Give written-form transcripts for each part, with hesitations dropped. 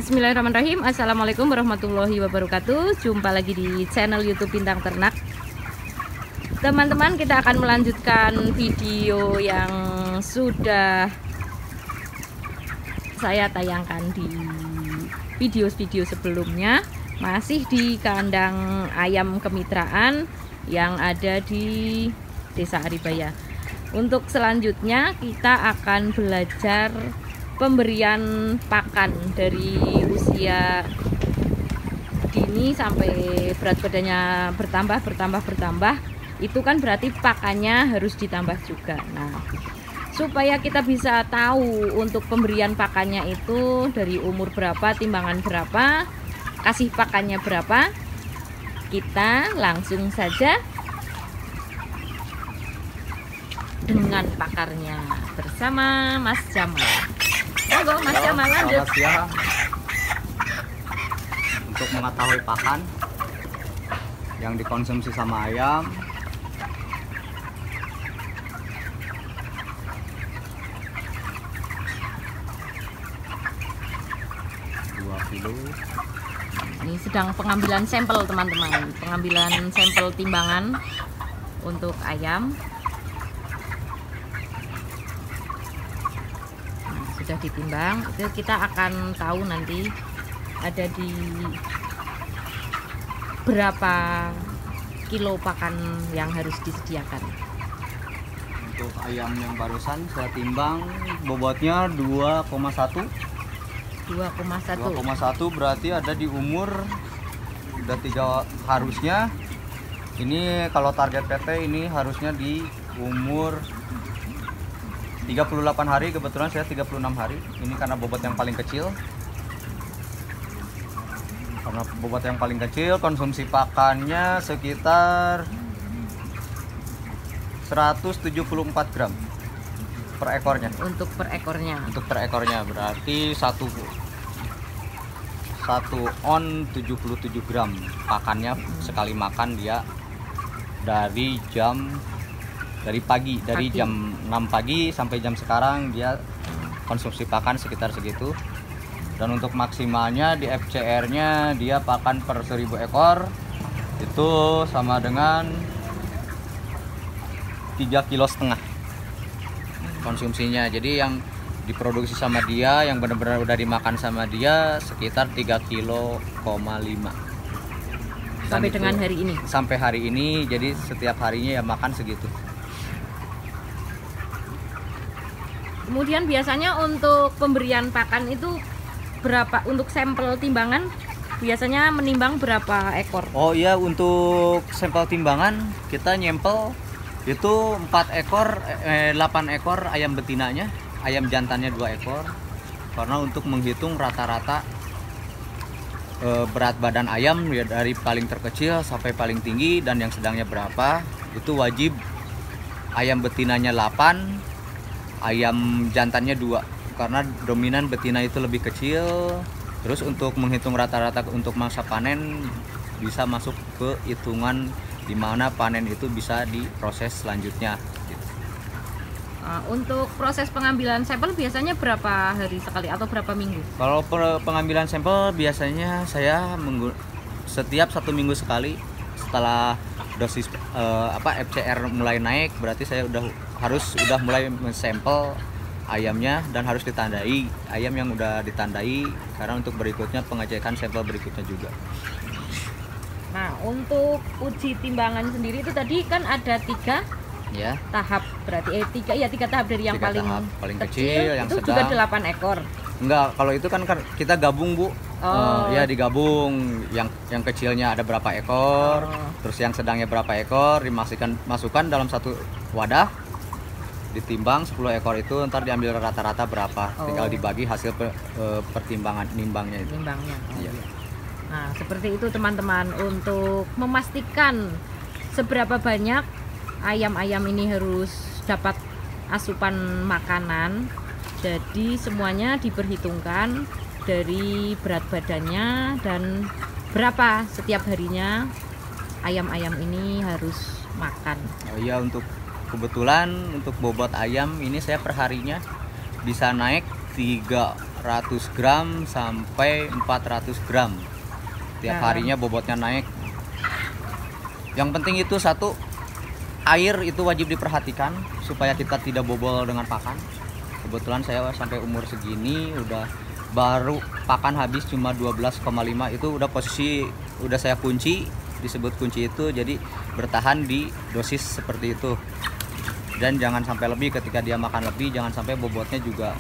Bismillahirrahmanirrahim. Assalamualaikum warahmatullahi wabarakatuh. Jumpa lagi di channel YouTube Bintang Ternak. Teman-teman, kita akan melanjutkan video yang sudah saya tayangkan di video-video sebelumnya. Masih di kandang ayam kemitraan yang ada di Desa Aribaya. Untuk selanjutnya kita akan belajar pemberian pakan dari usia dini sampai berat badannya bertambah. Itu kan berarti pakannya harus ditambah juga. Nah, supaya kita bisa tahu untuk pemberian pakannya itu dari umur berapa, timbangan berapa, kasih pakannya berapa, kita langsung saja dengan pakarnya bersama Mas Jamal. Monggo Mas Jamal, lanjut. Selamat siang. Untuk mengetahui pakan yang dikonsumsi sama ayam, ini sedang pengambilan sampel teman-teman, pengambilan sampel timbangan untuk ayam. Sudah ditimbang, itu kita akan tahu nanti ada di berapa kilo pakan yang harus disediakan. untuk ayam yang barusan saya timbang bobotnya 2,1 berarti ada di umur udah 3 harusnya. Ini kalau target PT ini harusnya di umur 38 hari, kebetulan saya 36 hari. Ini karena bobot yang paling kecil. Karena bobot yang paling kecil, konsumsi pakannya sekitar 174 gram per ekornya. Untuk per ekornya Berarti satu on 77 gram pakannya sekali makan dia dari pagi jam 6 pagi sampai jam sekarang dia konsumsi pakan sekitar segitu. Dan untuk maksimalnya di FCR-nya dia pakan per 1000 ekor itu sama dengan 3,5 kilo konsumsinya. Jadi yang diproduksi sama dia, yang benar-benar udah dimakan sama dia sekitar 3,5 kilo sampai dengan hari ini. Sampai hari ini, jadi setiap harinya ya makan segitu. Kemudian biasanya untuk pemberian pakan itu berapa, untuk sampel timbangan biasanya menimbang berapa ekor? Oh iya, untuk sampel timbangan kita nyempel itu 8 ekor ayam betinanya, ayam jantannya 2 ekor. Karena untuk menghitung rata-rata berat badan ayam ya dari paling terkecil sampai paling tinggi dan yang sedangnya berapa, itu wajib ayam betinanya 8, ayam jantannya 2, karena dominan betina itu lebih kecil. Terus untuk menghitung rata-rata untuk masa panen bisa masuk ke hitungan di mana panen itu bisa diproses selanjutnya. Untuk proses pengambilan sampel biasanya berapa hari sekali atau berapa minggu? Kalau pengambilan sampel biasanya saya setiap 1 minggu sekali. Setelah dosis FCR mulai naik, berarti saya udah mulai mensampel ayamnya dan harus ditandai ayam yang udah ditandai, karena untuk berikutnya pengecekan sampel berikutnya juga. Nah, untuk uji timbangan sendiri itu tadi kan ada 3 ya tahap, berarti 3 tahap dari yang paling kecil, yang itu sedang juga 8 ekor. Enggak, kalau itu kan kita gabung, Bu. Ya digabung, yang kecilnya ada berapa ekor, terus yang sedangnya berapa ekor, masukkan dalam satu wadah, ditimbang 10 ekor itu, ntar diambil rata-rata berapa, tinggal dibagi hasil pertimbangan nimbangnya itu. Iya. Nah, seperti itu teman-teman, untuk memastikan seberapa banyak ayam-ayam ini harus dapat asupan makanan. Jadi semuanya diperhitungkan dari berat badannya dan berapa setiap harinya ayam-ayam ini harus makan. Oh iya, untuk kebetulan untuk bobot ayam ini saya perharinya bisa naik 300 gram sampai 400 gram. Tiap harinya bobotnya naik. Yang penting itu satu, air itu wajib diperhatikan supaya kita tidak bobol dengan pakan. Kebetulan saya sampai umur segini baru pakan habis cuma 12,5, itu udah posisi udah saya kunci, disebut kunci itu, jadi bertahan di dosis seperti itu. Dan jangan sampai lebih, ketika dia makan lebih jangan sampai bobotnya juga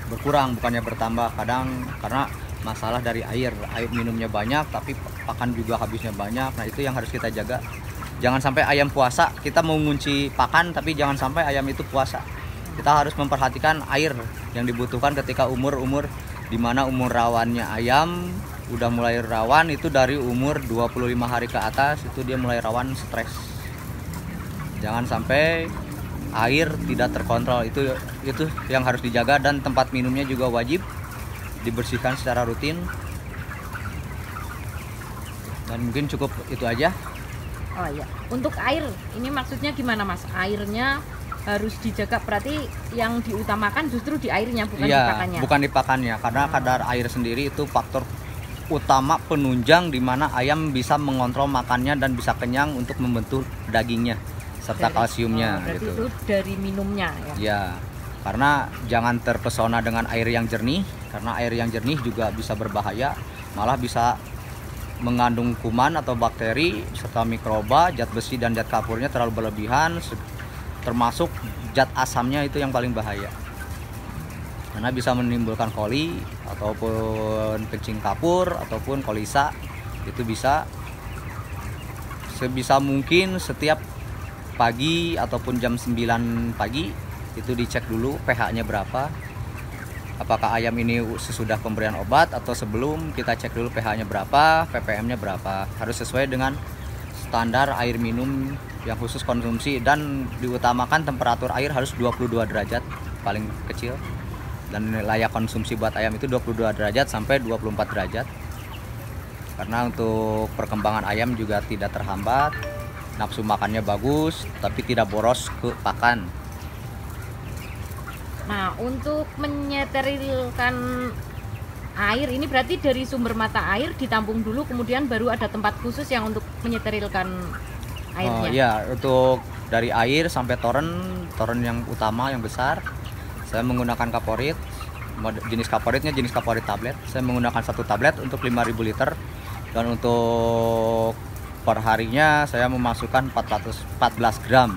berkurang bukannya bertambah. Kadang karena masalah dari air minumnya banyak tapi pakan juga habisnya banyak. Nah itu yang harus kita jaga. Jangan sampai ayam puasa, kita mau ngunci pakan tapi jangan sampai ayam itu puasa. Kita harus memperhatikan air yang dibutuhkan ketika umur dimana umur rawannya ayam udah mulai rawan itu dari umur 25 hari ke atas, itu dia mulai rawan stres. Jangan sampai air tidak terkontrol, itu yang harus dijaga. Dan tempat minumnya juga wajib dibersihkan secara rutin. Dan mungkin cukup itu aja. Oh iya, untuk air ini maksudnya gimana Mas? Airnya harus dijaga, berarti yang diutamakan justru di airnya, bukan di pakannya? Bukan di pakannya, karena kadar air sendiri itu faktor utama penunjang di mana ayam bisa mengontrol makannya dan bisa kenyang untuk membentuk dagingnya serta kalsiumnya. Berarti itu dari minumnya ya? Ya, karena jangan terpesona dengan air yang jernih, karena air yang jernih juga bisa berbahaya, malah bisa mengandung kuman atau bakteri serta mikroba, zat besi dan zat kapurnya terlalu berlebihan, termasuk zat asamnya itu yang paling bahaya. Karena bisa menimbulkan koli ataupun kencing kapur ataupun kolisa. Itu bisa sebisa mungkin setiap pagi ataupun jam 9 pagi itu dicek dulu pH-nya berapa. Apakah ayam ini sesudah pemberian obat atau sebelum, kita cek dulu pH-nya berapa, ppm-nya berapa. Harus sesuai dengan standar air minum yang khusus konsumsi, dan diutamakan temperatur air harus 22 derajat paling kecil, dan layak konsumsi buat ayam itu 22 derajat sampai 24 derajat. Karena untuk perkembangan ayam juga tidak terhambat, nafsu makannya bagus tapi tidak boros ke pakan. Nah, untuk menyeterilkan air ini berarti dari sumber mata air ditampung dulu, kemudian baru ada tempat khusus yang untuk menyeterilkan airnya. Ya, untuk dari air sampai toren yang utama yang besar, saya menggunakan kaporit. Jenis kaporitnya jenis kaporit tablet. Saya menggunakan 1 tablet untuk 5.000 liter, dan untuk perharinya saya memasukkan 14 gram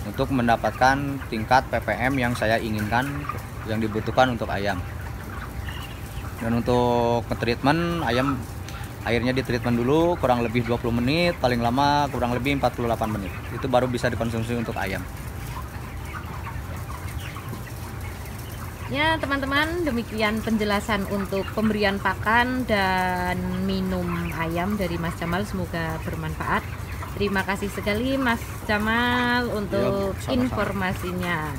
untuk mendapatkan tingkat ppm yang saya inginkan, yang dibutuhkan untuk ayam. Dan untuk treatment ayam, airnya ditreatment dulu kurang lebih 20 menit, paling lama kurang lebih 48 menit. Itu baru bisa dikonsumsi untuk ayam. Ya teman-teman, demikian penjelasan untuk pemberian pakan dan minum ayam dari Mas Jamal, semoga bermanfaat. Terima kasih sekali Mas Jamal untuk informasinya.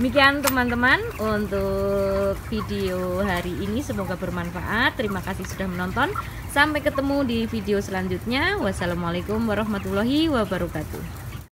Demikian teman-teman untuk video hari ini, semoga bermanfaat. Terima kasih sudah menonton. Sampai ketemu di video selanjutnya. Wassalamualaikum warahmatullahi wabarakatuh.